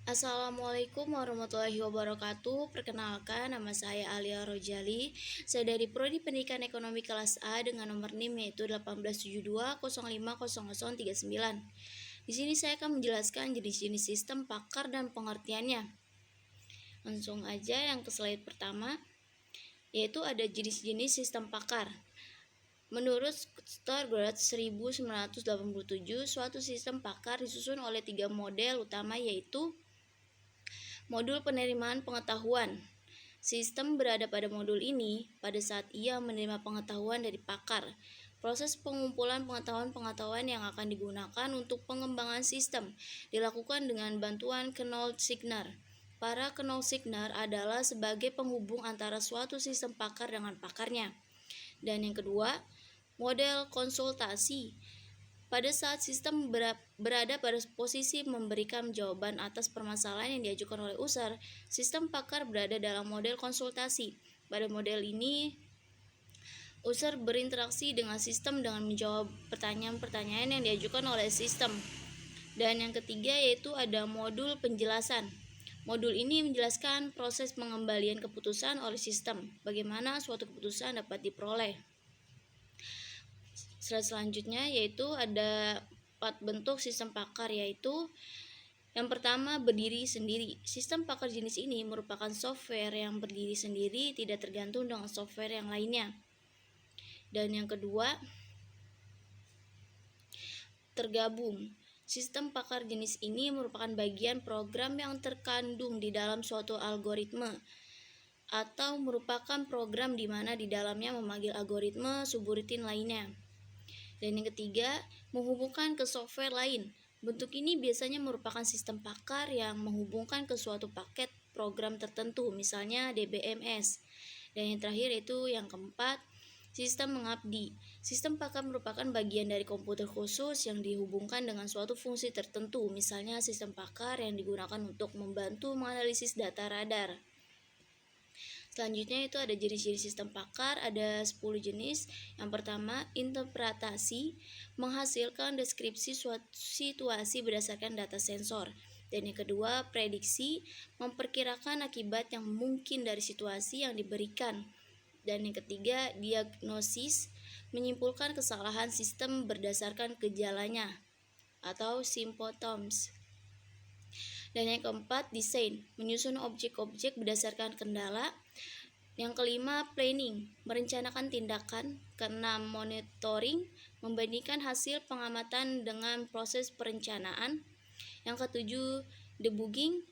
Assalamualaikum warahmatullahi wabarakatuh. Perkenalkan, nama saya Alia Rojali. Saya dari Prodi Pendidikan Ekonomi kelas A dengan nomor NIM yaitu 1872050039. Di sini saya akan menjelaskan jenis-jenis sistem pakar dan pengertiannya. Langsung aja yang ke slide pertama, yaitu ada jenis-jenis sistem pakar. Menurut Stuttgart 1987, suatu sistem pakar disusun oleh 3 model utama, yaitu modul penerimaan pengetahuan. Sistem berada pada modul ini pada saat ia menerima pengetahuan dari pakar. Proses pengumpulan pengetahuan-pengetahuan yang akan digunakan untuk pengembangan sistem dilakukan dengan bantuan Knoll-Signer. Para Knoll-Signer adalah sebagai penghubung antara suatu sistem pakar dengan pakarnya. Dan yang kedua, model konsultasi. Pada saat sistem berada pada posisi memberikan jawaban atas permasalahan yang diajukan oleh user, sistem pakar berada dalam model konsultasi. Pada model ini, user berinteraksi dengan sistem dengan menjawab pertanyaan-pertanyaan yang diajukan oleh sistem. Dan yang ketiga yaitu ada modul penjelasan. Modul ini menjelaskan proses pengembalian keputusan oleh sistem, bagaimana suatu keputusan dapat diperoleh. Slide selanjutnya yaitu ada 4 bentuk sistem pakar, yaitu yang pertama, berdiri sendiri. Sistem pakar jenis ini merupakan software yang berdiri sendiri, tidak tergantung dengan software yang lainnya. Dan yang kedua, tergabung. Sistem pakar jenis ini merupakan bagian program yang terkandung di dalam suatu algoritma atau merupakan program di mana di dalamnya memanggil algoritma subrutin lainnya. Dan yang ketiga, menghubungkan ke software lain. Bentuk ini biasanya merupakan sistem pakar yang menghubungkan ke suatu paket program tertentu, misalnya DBMS. Dan yang terakhir itu yang keempat, sistem mengabdi. Sistem pakar merupakan bagian dari komputer khusus yang dihubungkan dengan suatu fungsi tertentu, misalnya sistem pakar yang digunakan untuk membantu menganalisis data radar. Selanjutnya itu ada jenis-jenis sistem pakar, ada 10 jenis. Yang pertama, interpretasi, menghasilkan deskripsi suatu situasi berdasarkan data sensor. Dan yang kedua, prediksi, memperkirakan akibat yang mungkin dari situasi yang diberikan. Dan yang ketiga, diagnosis, menyimpulkan kesalahan sistem berdasarkan gejalanya atau symptoms. Dan yang keempat, desain, menyusun objek-objek berdasarkan kendala. Yang kelima, planning, merencanakan tindakan. Keenam, monitoring, membandingkan hasil pengamatan dengan proses perencanaan. Yang ketujuh, debugging,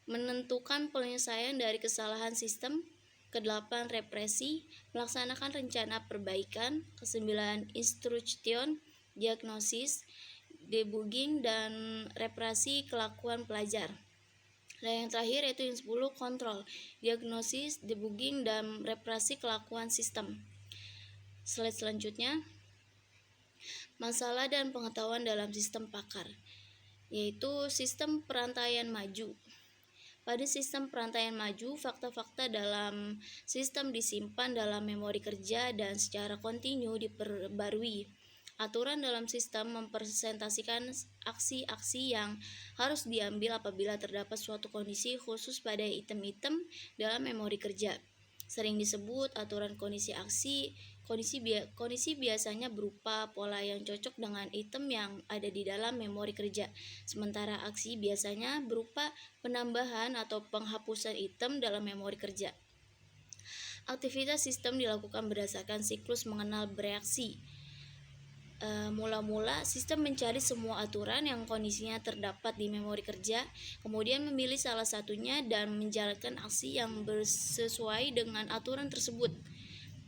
menentukan penyelesaian dari kesalahan sistem. Kedelapan, represi, melaksanakan rencana perbaikan. Kesembilan, instruction, diagnosis, debugging, dan represi kelakuan pelajar. Dan yang terakhir yaitu yang 10, kontrol, diagnosis, debugging, dan represi kelakuan sistem. Slide selanjutnya, masalah dan pengetahuan dalam sistem pakar, yaitu sistem perantaian maju. Pada sistem perantaian maju, fakta-fakta dalam sistem disimpan dalam memori kerja dan secara kontinu diperbarui. Aturan dalam sistem mempresentasikan aksi-aksi yang harus diambil apabila terdapat suatu kondisi khusus pada item-item dalam memori kerja. Sering disebut aturan kondisi aksi. Kondisi biasanya berupa pola yang cocok dengan item yang ada di dalam memori kerja. Sementara aksi biasanya berupa penambahan atau penghapusan item dalam memori kerja. Aktivitas sistem dilakukan berdasarkan siklus mengenal bereaksi. Mula-mula sistem mencari semua aturan yang kondisinya terdapat di memori kerja, kemudian memilih salah satunya dan menjalankan aksi yang sesuai dengan aturan tersebut.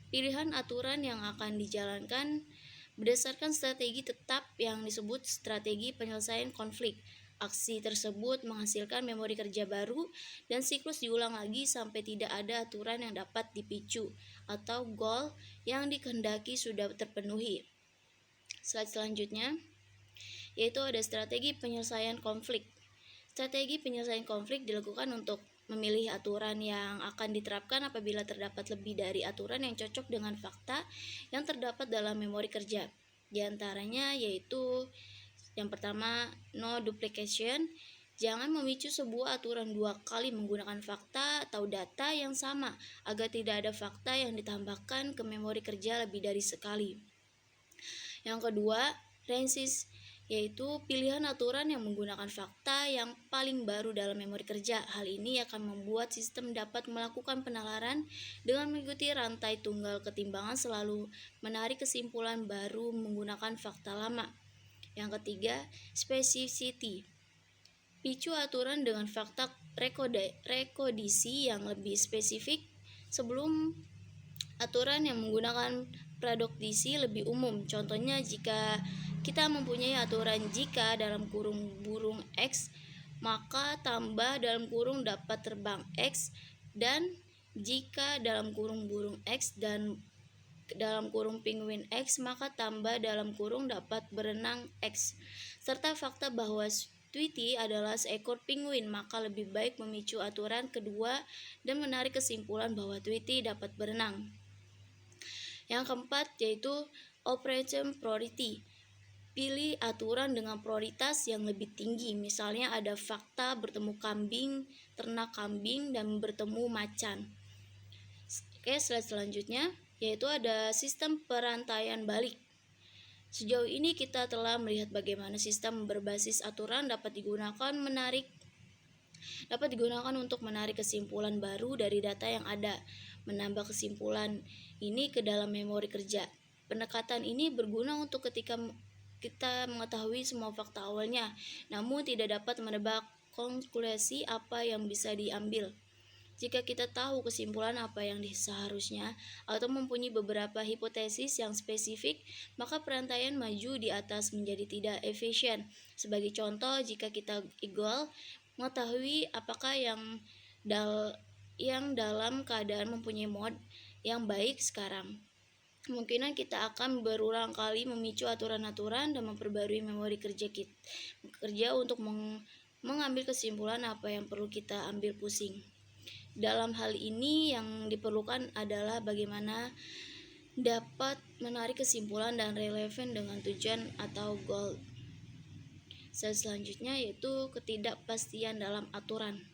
Pilihan aturan yang akan dijalankan berdasarkan strategi tetap yang disebut strategi penyelesaian konflik. Aksi tersebut menghasilkan memori kerja baru dan siklus diulang lagi sampai tidak ada aturan yang dapat dipicu atau goal yang dikehendaki sudah terpenuhi. Slide selanjutnya yaitu ada strategi penyelesaian konflik. Strategi penyelesaian konflik dilakukan untuk memilih aturan yang akan diterapkan apabila terdapat lebih dari aturan yang cocok dengan fakta yang terdapat dalam memori kerja. Di antaranya yaitu yang pertama, no duplication, Jangan memicu sebuah aturan dua kali menggunakan fakta atau data yang sama agar tidak ada fakta yang ditambahkan ke memori kerja lebih dari sekali. Yang kedua, ranges, yaitu pilihan aturan yang menggunakan fakta yang paling baru dalam memori kerja. Hal ini akan membuat sistem dapat melakukan penalaran dengan mengikuti rantai tunggal ketimbangan, selalu menarik kesimpulan baru menggunakan fakta lama. Yang ketiga, specificity. Picu aturan dengan fakta rekodisi yang lebih spesifik sebelum aturan yang menggunakan pradoktisi lebih umum. Contohnya, jika kita mempunyai aturan jika dalam kurung burung X, maka tambah dalam kurung dapat terbang X, dan jika dalam kurung burung X dan dalam kurung penguin X, maka tambah dalam kurung dapat berenang X. Serta fakta bahwa Tweety adalah seekor penguin, maka lebih baik memicu aturan kedua dan menarik kesimpulan bahwa Tweety dapat berenang. Yang keempat yaitu operation priority. Pilih aturan dengan prioritas yang lebih tinggi. Misalnya ada fakta bertemu kambing, ternak kambing, dan bertemu macan. Oke, slide selanjutnya yaitu ada sistem perantaian balik. Sejauh ini kita telah melihat bagaimana sistem berbasis aturan dapat digunakan untuk menarik kesimpulan baru dari data yang ada, menambah kesimpulan ini ke dalam memori kerja. Pendekatan ini berguna untuk ketika kita mengetahui semua fakta awalnya, namun tidak dapat menebak konklusi apa yang bisa diambil. Jika kita tahu kesimpulan apa yang seharusnya atau mempunyai beberapa hipotesis yang spesifik, maka perantaian maju di atas menjadi tidak efisien. Sebagai contoh, jika kita equal mengetahui apakah yang dalam keadaan mempunyai mode yang baik sekarang, kemungkinan kita akan berulang kali memicu aturan-aturan dan memperbarui memori kerja untuk mengambil kesimpulan apa yang perlu kita ambil pusing. Dalam hal ini yang diperlukan adalah bagaimana dapat menarik kesimpulan dan relevan dengan tujuan atau goal. Selanjutnya yaitu ketidakpastian dalam aturan.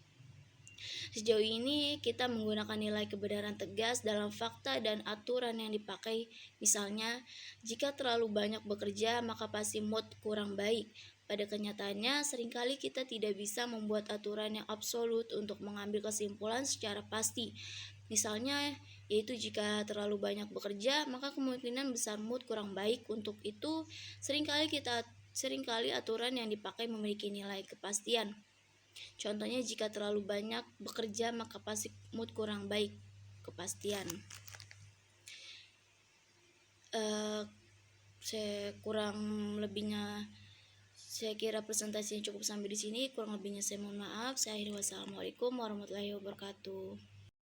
Sejauh ini kita menggunakan nilai kebenaran tegas dalam fakta dan aturan yang dipakai. Misalnya, jika terlalu banyak bekerja maka pasti mood kurang baik. Pada kenyataannya, seringkali kita tidak bisa membuat aturan yang absolut untuk mengambil kesimpulan secara pasti. Misalnya, yaitu jika terlalu banyak bekerja, maka kemungkinan besar mood kurang baik. Untuk itu, seringkali aturan yang dipakai memiliki nilai kepastian. Contohnya, jika terlalu banyak bekerja, maka pasti mood kurang baik. Kepastian. Saya kira presentasinya cukup sampai di sini. Kurang lebihnya saya mohon maaf. Saya akhiri, wassalamualaikum warahmatullahi wabarakatuh.